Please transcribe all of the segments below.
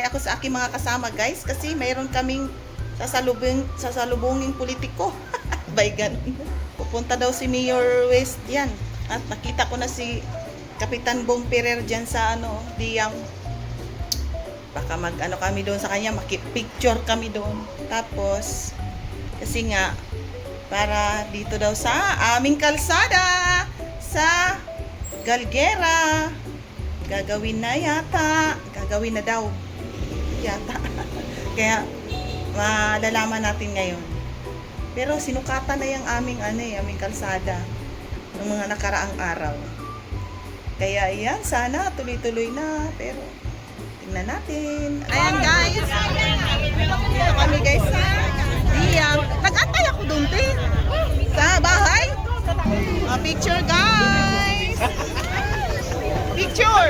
Sumakay ako sa aking mga kasama, guys, kasi mayroon kaming sasalubunging politiko. Bay ganun. Pupunta daw si Mayor West yan. At nakita ko na si Kapitan Bong Ferrer dyan sa Diyam. Baka kami doon sa kanya, makipicture kami doon. Tapos, kasi nga, para dito daw sa aming kalsada, sa Galguera, gagawin na yata. Gagawin na daw. Yata. Kaya, malalaman natin ngayon. Pero sinukatan na yung aming kalsada ng mga nakaraang araw. Kaya ayan, sana tuloy-tuloy na. Pero, tingnan natin. Ayan guys. Dito kami guys sa Diyam. Nag-antay ako doon din. Sa bahay. Picture guys. Picture.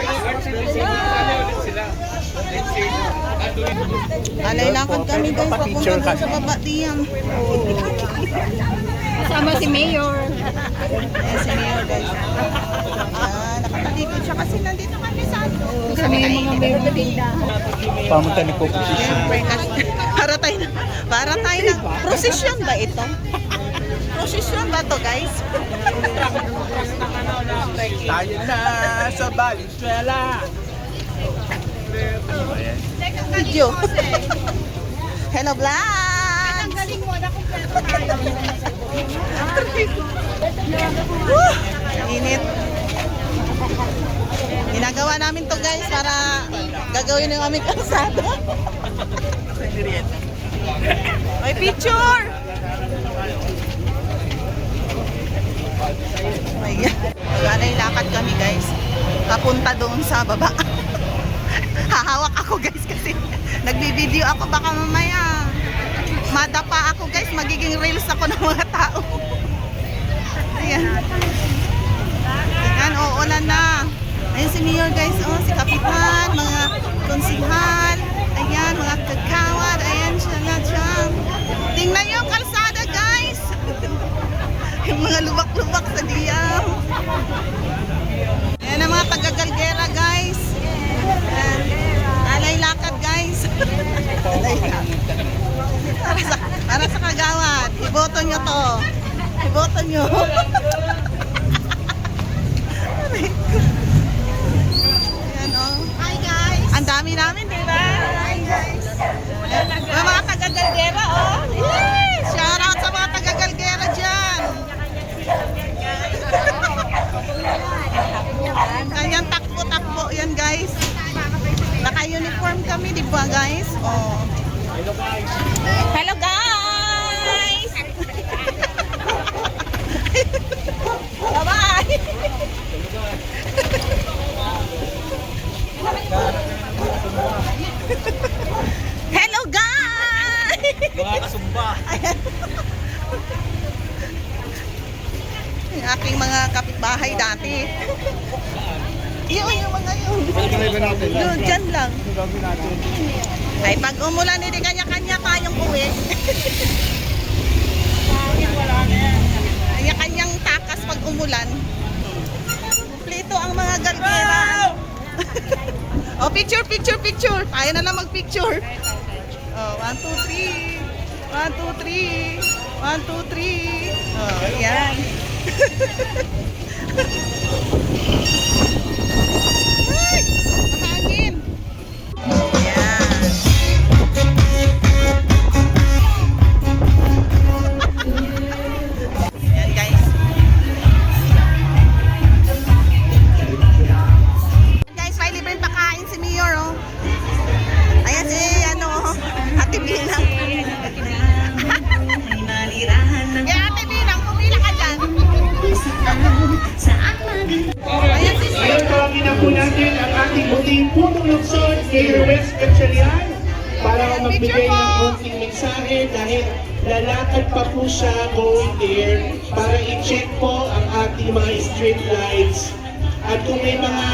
Alay lakad kami guys. Papunta doon sa baba Diyam. Kasama si Mayor. Ayan si Mayor guys. Nakatalikod siya kasi nandito kami sa Kami yung mga mayor na tindahan. Pamunta ni Coco. Siyempre, para tayo na. Prosesyon ba ito? Prosesyon ba to guys? Tayo na sa Valenzuela. Video. Hello vlog! Ang galing mo na kumpleto tayo. Init. Ginagawa namin to guys para gagawin yung aming kalsada. May picture! Ayan. Mag-alay lakad kami guys. Papunta doon sa baba. Hahawak ako guys kasi nagbibideo ako, baka mamaya madapa ako guys, magiging reels ako ng mga tao. Ayan. Ayan, uulan na. Ayan si Mayor guys, si Kapitan, mga konsihal, ayan, mga kagawad, ayan siya na dyan. Tingnan niyo yung kalsada guys. Yung mga lubak-lubak sa Diyam. Ayan ang mga taga-Galguera guys. Ayan. Alay lakad guys. Alay lakad. Para sa kagawad. Iboto nyo to. Iboto nyo. Ayan o. Hi guys. Ang dami namin, di ba? Hi guys. May mga taga-Galguera o. Yes! Shout out sa mga taga-Galguera dyan. Kanyang takbo-takbo yan guys. Naka-uniform kami, di ba guys? Oh. Hello guys! Bye-bye! Hello guys! Mga kasumba. Yung aking mga kapitbahay dati. Yung mga yun. Doon, dyan lang. Ay, pag umulan, hindi kanya-kanya tayong uwi. Kanya-kanyang takas pag umulan. Kompleto ang mga Galguera. Oh, picture, picture, picture. Tayo na lang mag-picture. Oh, 1, 2, 3. 1, 2, 3. 1, 2, 3. Oh, yan. Ay, mahangin. Yan. Yan guys. Guys, may libreng pakain si Mayor oh. Ayan si Ate Bilang. Yeah, Ate Bilang, pumila ka dyan. Ayan si Mayor. Ngayon tawagin na po natin ang ating muling punong lungsod, Mayor West Gatchalian, para magbigay ng konting mensahe dahil lalakad pa po siya going there para i-check po ang ating mga street lights. At kung may mga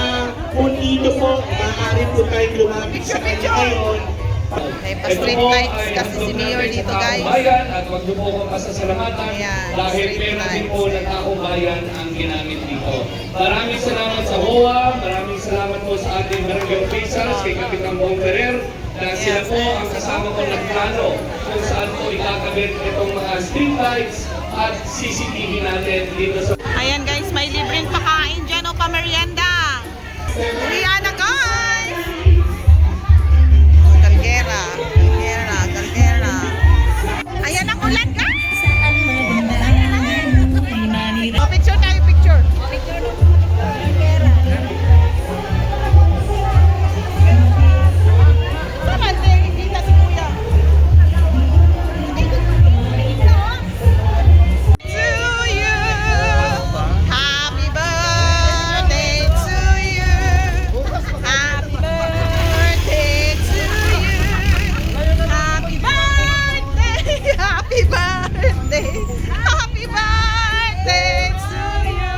punito po, maaari po tayong lumapit sa kanya ngayon. May pa-street lights kasi si Mayor dito guys. Bayan at wag niyo po akong pasasalamatan Ayan, dahil street meron din lights. po ng taong bayan ang ginamit dito. Maraming salamat sa HOA, maraming salamat po sa ating barangay officials, kay Kapitan Bong Ferrer, na sila po ang kasama ko nagplano kung saan po ikakabit itong mga street lights at CCTV natin dito sa... Ayan guys, may libreng pakain dyan o pamerienda. Uwian na guys! Galgera, galgera, galgera. Ayan ang ulan guys! Oh, picture tayo, picture. Saan tayo kita si kuya? To you, happy birthday to you, happy birthday to you, happy birthday, happy birthday, happy birthday to you.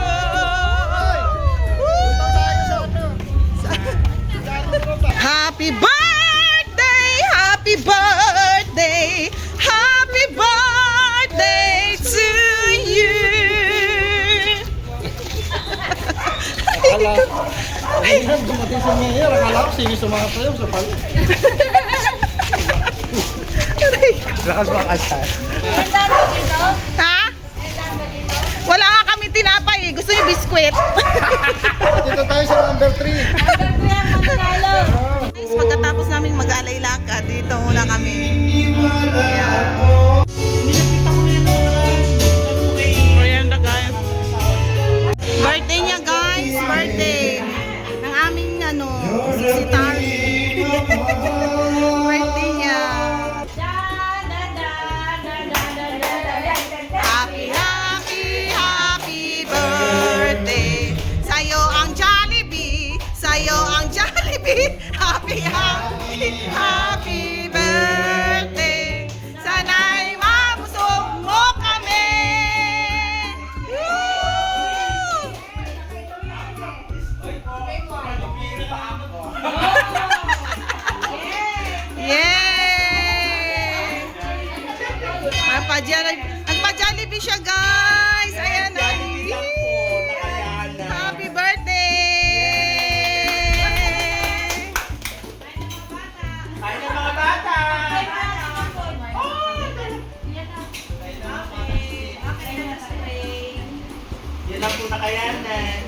Happy birthday, happy birthday, happy birthday to you. Dumating sa mayor, akala ko sino sumakas sa'yo sa pala. Lakas makasal. Ha? Wala nga kami tinapay eh. Gusto niyo biskwit? Dito tayo sa number 3. Guys, pagkatapos namin mag-alay lakad, dito muna kami. Merienda guys. Birthday niya guys, birthday. Ng aming si Tari. Birthday niya. Happy, happy, happy birthday. Sa'yo ang Jollibee. Sa'yo ang Jollibee. Happy, happy, happy birthday. Sana'y mabusog mo kami. Woo! Yay! Nagpa-Jollibee siya guys. Ayan na. Happy birthday! Yan lang po nakayanan.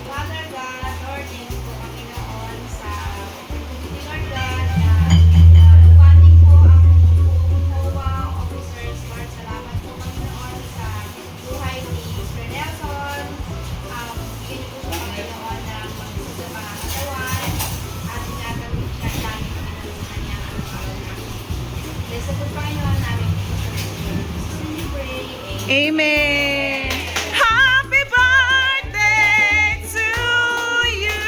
Father God, Lord, thank you po Panginoon sa Lord God na funding po ang COA officers. Lord, salamat po Panginoon sa buhay ni Sir Nelson. Bigyan niyo po siya Panginoon ng magsusod sa mga katawan at ginagawa siya dami Panginoon sa kanyang anak-anak. Bless po Panginoon namin po sa Jesus. We pray. Amen. Happy birthday to you.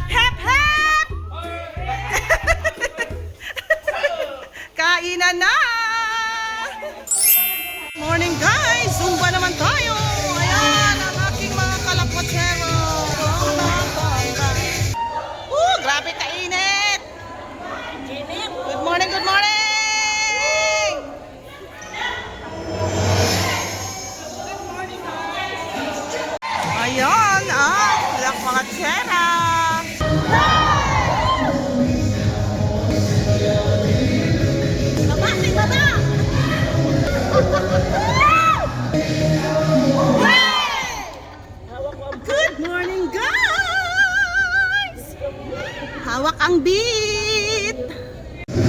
Hep hep. Kainan na. Morning guys, Zumba naman tayo. Ayan ang aking mga kalapwatsero. Grabe kainit. Good morning, good morning. Ayan, walang mga tsera. Baba, may baba! Good morning, guys! Hawak ang beat!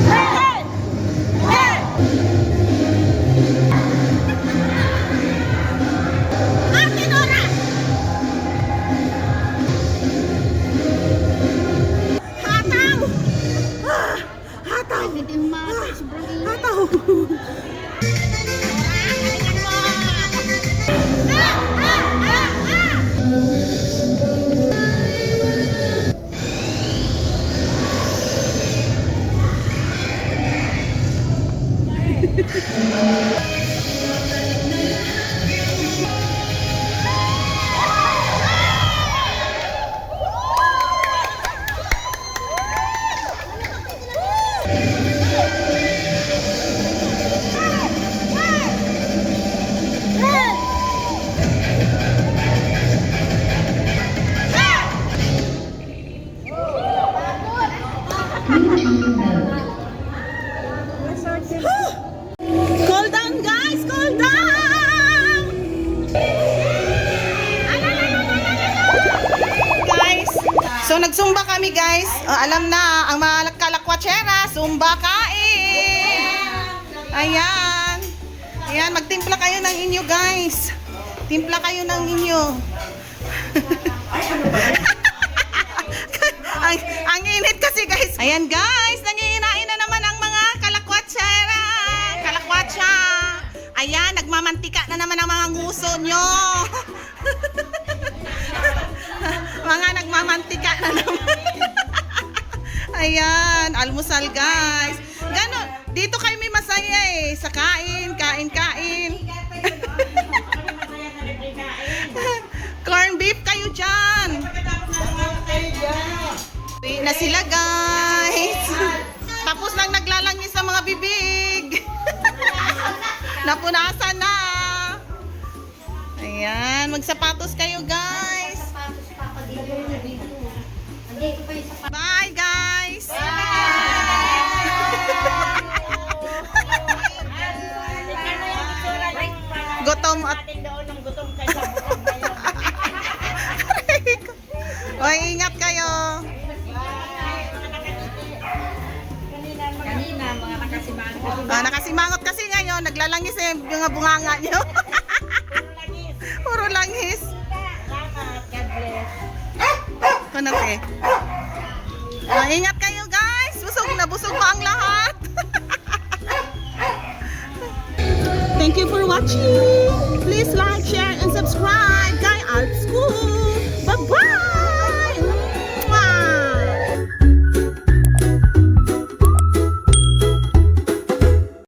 Hey, hey! Hey! Ate Nora! Hataw! Hataw! Hataw! Cool down guys, cool down! Guys, so nagsumba kami guys. Alam na, ang mga kalakwatsera, sumba kain! Ayan. Ayan, magtimpla kayo ng inyo guys. Timpla kayo ng inyo. ang init kasi guys. Ayan guys, nangihinain na naman ang mga kalakwatsera. Kalakwatsa. Ayan, nagmamantika na naman ang mga nguso nyo. Mga nagmamantika na naman. Ayan, almusal guys. Ganon, dito kayo may masaya eh. Sa kain. Corn beef kayo dyan. Uwi na sila guys. Tapos lang naglalangis sa mga bibig. Napunasan na. Ayan, magsapatos kayo guys. Bye guys. Gutom at Oy, ingat kayo. Kanina, mga nakasimangot. Nakasimangot kasi ngayon, naglalangis eh yung mga bunganga nyo. Puro langis. Salamat. God bless. Kunat eh. Ingat kayo guys. Busog na busog pa ang lahat. Thank you for watching. Please like, share,